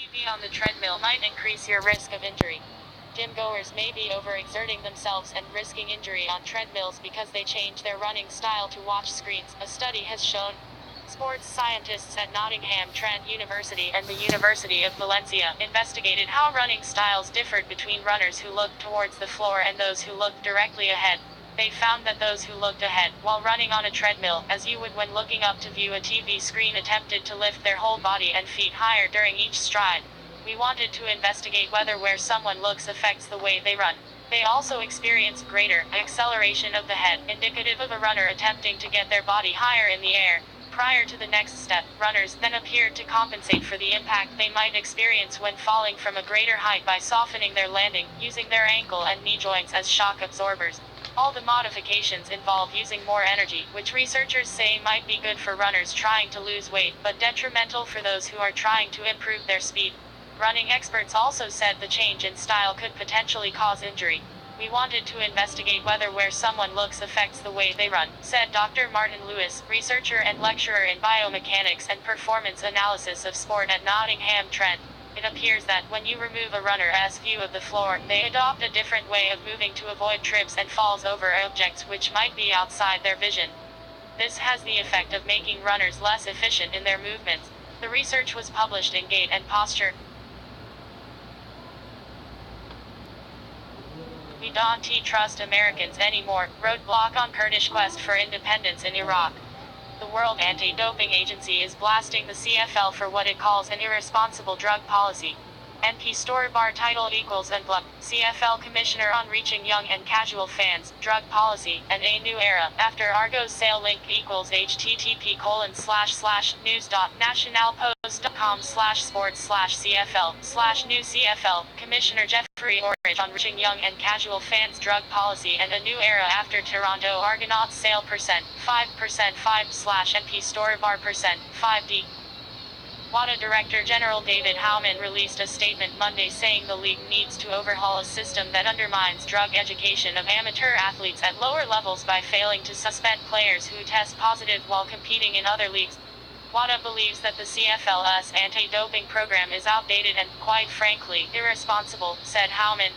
TV on the treadmill might increase your risk of injury. Gym goers may be overexerting themselves and risking injury on treadmills because they change their running style to watch screens, a study has shown. Sports scientists at Nottingham Trent University and the University of Valencia investigated how running styles differed between runners who looked towards the floor and those who looked directly ahead. They found that those who looked ahead, while running on a treadmill, as you would when looking up to view a TV screen, attempted to lift their whole body and feet higher during each stride. We wanted to investigate whether where someone looks affects the way they run. They also experienced greater acceleration of the head, indicative of a runner attempting to get their body higher in the air. Prior to the next step, runners then appeared to compensate for the impact they might experience when falling from a greater height by softening their landing, using their ankle and knee joints as shock absorbers. All the modifications involve using more energy, which researchers say might be good for runners trying to lose weight, but detrimental for those who are trying to improve their speed. Running experts also said the change in style could potentially cause injury. We wanted to investigate whether where someone looks affects the way they run, said Dr. Martin Lewis, researcher and lecturer in biomechanics and performance analysis of sport at Nottingham Trent. It appears that when you remove a runner's view of the floor, they adopt a different way of moving to avoid trips and falls over objects which might be outside their vision. This has the effect of making runners less efficient in their movements. The research was published in Gait and Posture. We don't trust Americans anymore, roadblock on Kurdish quest for independence in Iraq. The World Anti-Doping Agency is blasting the CFL for what it calls an irresponsible drug policy. NP store bar title equals unblock. CFL commissioner on reaching young and casual fans, drug policy, and a new era. After Argo's sale link equals http://news.nationalpost.com/sports/CFL/new CFL. Commissioner Jeffrey Orridge on reaching young and casual fans, drug policy, and a new era after Toronto Argonauts sale percent 5% 5/NP store bar percent 5D. WADA Director General David Howman released a statement Monday saying the league needs to overhaul a system that undermines drug education of amateur athletes at lower levels by failing to suspend players who test positive while competing in other leagues. WADA believes that the CFL's anti-doping program is outdated and, quite frankly, irresponsible, said Howman.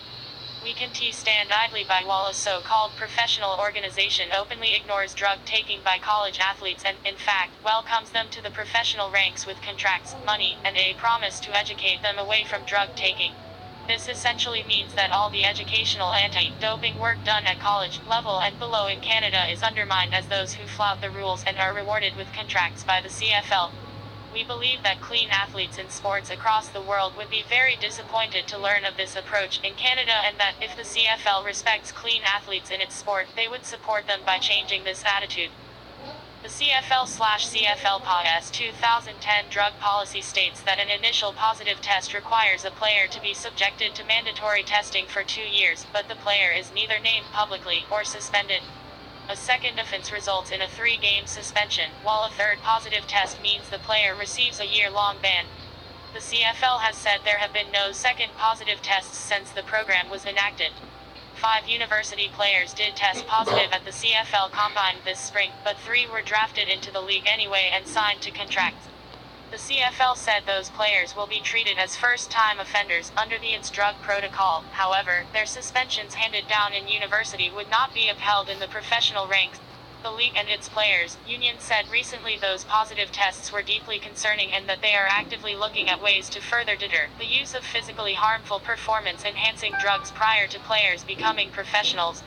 We can't stand idly by while a so-called professional organization openly ignores drug taking by college athletes and, in fact, welcomes them to the professional ranks with contracts, money, and a promise to educate them away from drug taking. This essentially means that all the educational anti-doping work done at college level and below in Canada is undermined as those who flout the rules and are rewarded with contracts by the CFL. We believe that clean athletes in sports across the world would be very disappointed to learn of this approach in Canada, and that, if the CFL respects clean athletes in its sport, they would support them by changing this attitude. The CFL/CFL's 2010 drug policy states that an initial positive test requires a player to be subjected to mandatory testing for 2 years, but the player is neither named publicly or suspended. A second offense results in a 3-game suspension, while a third positive test means the player receives a year-long ban. The CFL has said there have been no second positive tests since the program was enacted. 5 university players did test positive at the CFL Combine this spring, but 3 were drafted into the league anyway and signed to contracts. The CFL said those players will be treated as first-time offenders under its drug protocol. However, their suspensions handed down in university would not be upheld in the professional ranks. The league and its players' union said recently those positive tests were deeply concerning and that they are actively looking at ways to further deter the use of physically harmful performance-enhancing drugs prior to players becoming professionals.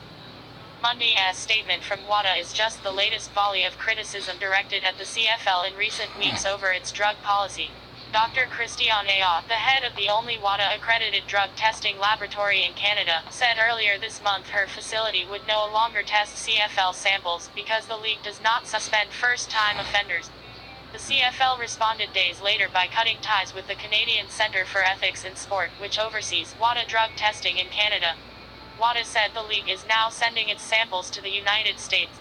Monday's statement from WADA is just the latest volley of criticism directed at the CFL in recent weeks over its drug policy. Dr. Christiane Ayotte, the head of the only WADA-accredited drug testing laboratory in Canada, said earlier this month her facility would no longer test CFL samples because the league does not suspend first-time offenders. The CFL responded days later by cutting ties with the Canadian Centre for Ethics in Sport, which oversees WADA drug testing in Canada. WADA said the league is now sending its samples to the United States.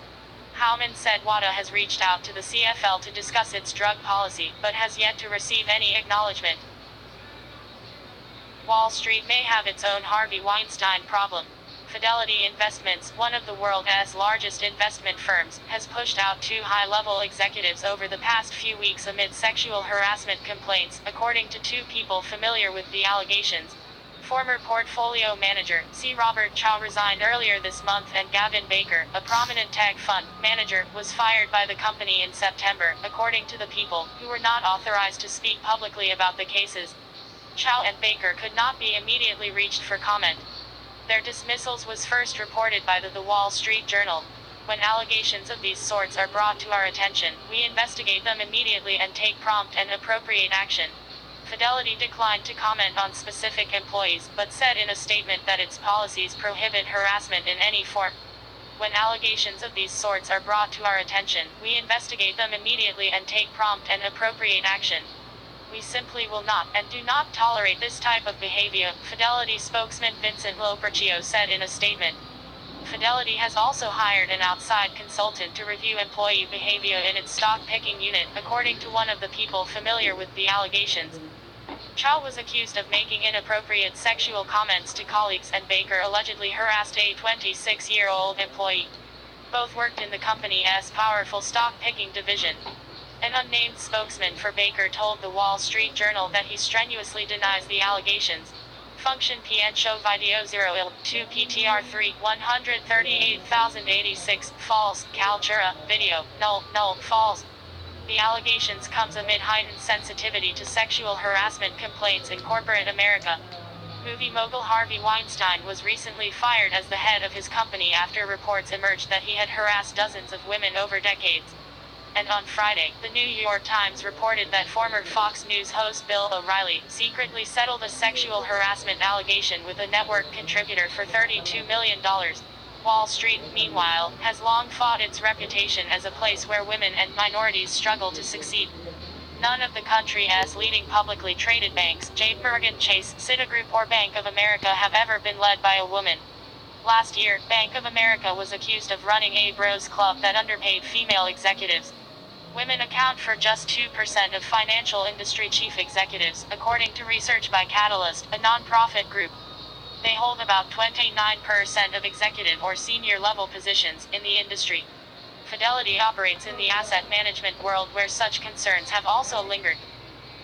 Howman said WADA has reached out to the CFL to discuss its drug policy, but has yet to receive any acknowledgement. Wall Street may have its own Harvey Weinstein problem. Fidelity Investments, one of the world's largest investment firms, has pushed out two high-level executives over the past few weeks amid sexual harassment complaints, according to two people familiar with the allegations. Former portfolio manager, C. Robert Chow resigned earlier this month, and Gavin Baker, a prominent tech fund manager, was fired by the company in September, according to the people, who were not authorized to speak publicly about the cases. Chow and Baker could not be immediately reached for comment. Their dismissals was first reported by the Wall Street Journal. When allegations of these sorts are brought to our attention, we investigate them immediately and take prompt and appropriate action. Fidelity declined to comment on specific employees, but said in a statement that its policies prohibit harassment in any form. When allegations of these sorts are brought to our attention, we investigate them immediately and take prompt and appropriate action. We simply will not, and do not tolerate this type of behavior, Fidelity spokesman Vincent Lopercio said in a statement. Fidelity has also hired an outside consultant to review employee behavior in its stock-picking unit, according to one of the people familiar with the allegations. Chow was accused of making inappropriate sexual comments to colleagues, and Baker allegedly harassed a 26-year-old employee. Both worked in the company's powerful stock-picking division. An unnamed spokesman for Baker told the Wall Street Journal that he strenuously denies the allegations. Function PN show video 0il2 PTR3 138,086 false Kaltura video null false. The allegations comes amid heightened sensitivity to sexual harassment complaints in corporate America. Movie mogul Harvey Weinstein was recently fired as the head of his company after reports emerged that he had harassed dozens of women over decades. And on Friday, the New York Times reported that former Fox News host Bill O'Reilly secretly settled a sexual harassment allegation with a network contributor for $32 million. Wall Street, meanwhile, has long fought its reputation as a place where women and minorities struggle to succeed. None of the country's leading publicly traded banks, J.P. Morgan Chase, Citigroup, or Bank of America, have ever been led by a woman. Last year, Bank of America was accused of running a bros club that underpaid female executives. Women account for just 2% of financial industry chief executives, according to research by Catalyst, a nonprofit group. They hold about 29% of executive or senior level positions in the industry. Fidelity operates in the asset management world, where such concerns have also lingered.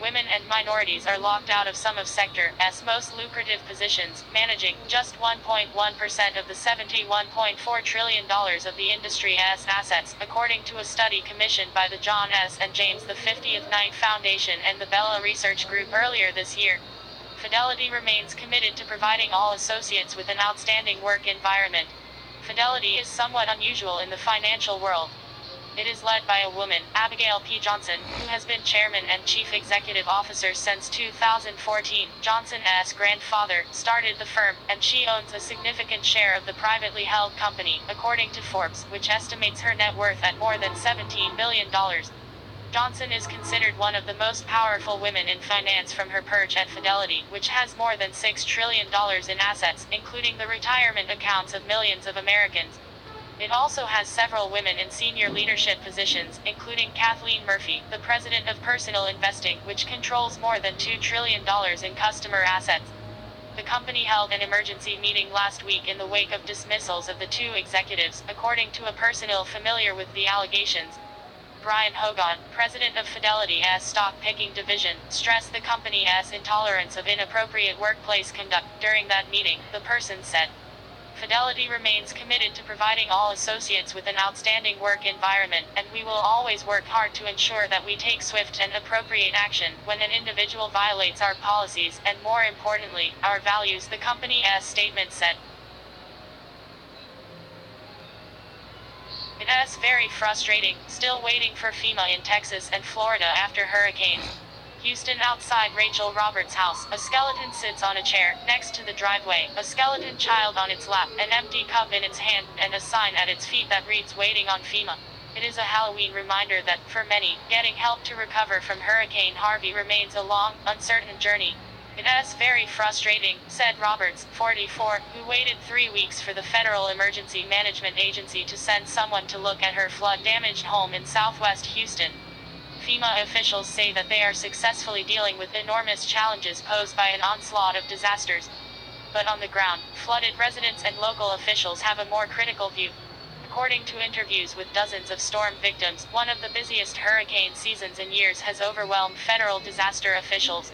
Women and minorities are locked out of some of sector's most lucrative positions, managing just 1.1% of the $71.4 trillion of the industry's assets, according to a study commissioned by the John S. and James the 50th Knight Foundation and the Bella Research Group earlier this year. Fidelity remains committed to providing all associates with an outstanding work environment. Fidelity is somewhat unusual in the financial world. It is led by a woman, Abigail P. Johnson, who has been chairman and chief executive officer since 2014. Johnson's grandfather started the firm, and she owns a significant share of the privately held company, according to Forbes, which estimates her net worth at more than $17 billion. Johnson is considered one of the most powerful women in finance from her perch at Fidelity, which has more than $6 trillion in assets, including the retirement accounts of millions of Americans. It also has several women in senior leadership positions, including Kathleen Murphy, the president of Personal Investing, which controls more than $2 trillion in customer assets. The company held an emergency meeting last week in the wake of dismissals of the two executives, according to a personnel familiar with the allegations. Brian Hogan, president of Fidelity's stock-picking division, stressed the company's intolerance of inappropriate workplace conduct. During that meeting, the person said, "Fidelity remains committed to providing all associates with an outstanding work environment, and we will always work hard to ensure that we take swift and appropriate action when an individual violates our policies, and more importantly, our values," the company's statement said. "It's very frustrating, still waiting for FEMA in Texas and Florida after hurricanes. Houston, outside Rachel Roberts' house, a skeleton sits on a chair next to the driveway, a skeleton child on its lap, an empty cup in its hand, and a sign at its feet that reads 'Waiting on FEMA.' It is a Halloween reminder that, for many, getting help to recover from Hurricane Harvey remains a long, uncertain journey. It's very frustrating," said Roberts, 44, who waited 3 weeks for the Federal Emergency Management Agency to send someone to look at her flood-damaged home in southwest Houston. FEMA officials say that they are successfully dealing with enormous challenges posed by an onslaught of disasters. but on the ground, flooded residents and local officials have a more critical view. According to interviews with dozens of storm victims, one of the busiest hurricane seasons in years has overwhelmed federal disaster officials.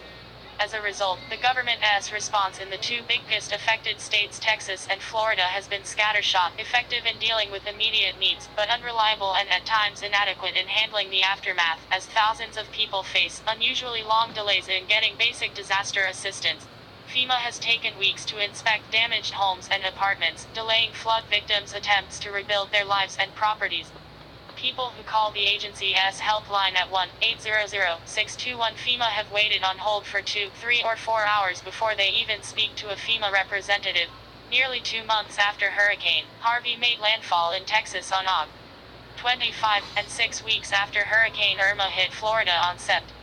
As a result, the government's response in the two biggest affected states, Texas and Florida, has been scattershot, effective in dealing with immediate needs, but unreliable and at times inadequate in handling the aftermath, as thousands of people face unusually long delays in getting basic disaster assistance. FEMA has taken weeks to inspect damaged homes and apartments, delaying flood victims' attempts to rebuild their lives and properties. People who call the agency's helpline at 1-800-621 FEMA have waited on hold for 2, 3, or 4 hours before they even speak to a FEMA representative. Nearly 2 months after Hurricane Harvey made landfall in Texas on August 25, and 6 weeks after Hurricane Irma hit Florida on Sept.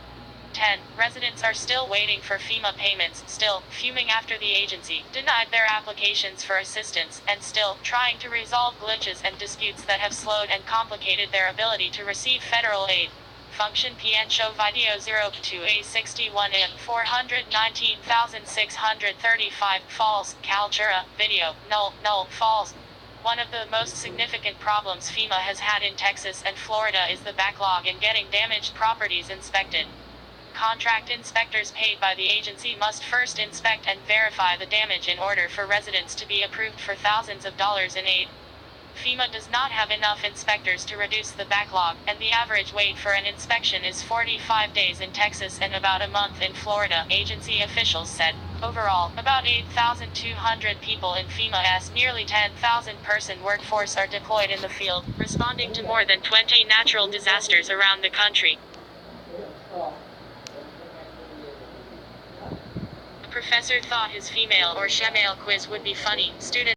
10. Residents are still waiting for FEMA payments, still fuming after the agency denied their applications for assistance, and still trying to resolve glitches and disputes that have slowed and complicated their ability to receive federal aid. Function PN show video 0-A61M 419,635 false. Caltura video null false. One of the most significant problems FEMA has had in Texas and Florida is the backlog in getting damaged properties inspected. Contract inspectors paid by the agency must first inspect and verify the damage in order for residents to be approved for thousands of dollars in aid. FEMA does not have enough inspectors to reduce the backlog, and the average wait for an inspection is 45 days in Texas and about a month in Florida, agency officials said. Overall, about 8,200 people in FEMA's nearly 10,000-person workforce are deployed in the field, responding to more than 20 natural disasters around the country. The professor thought his female or shemale quiz would be funny. Students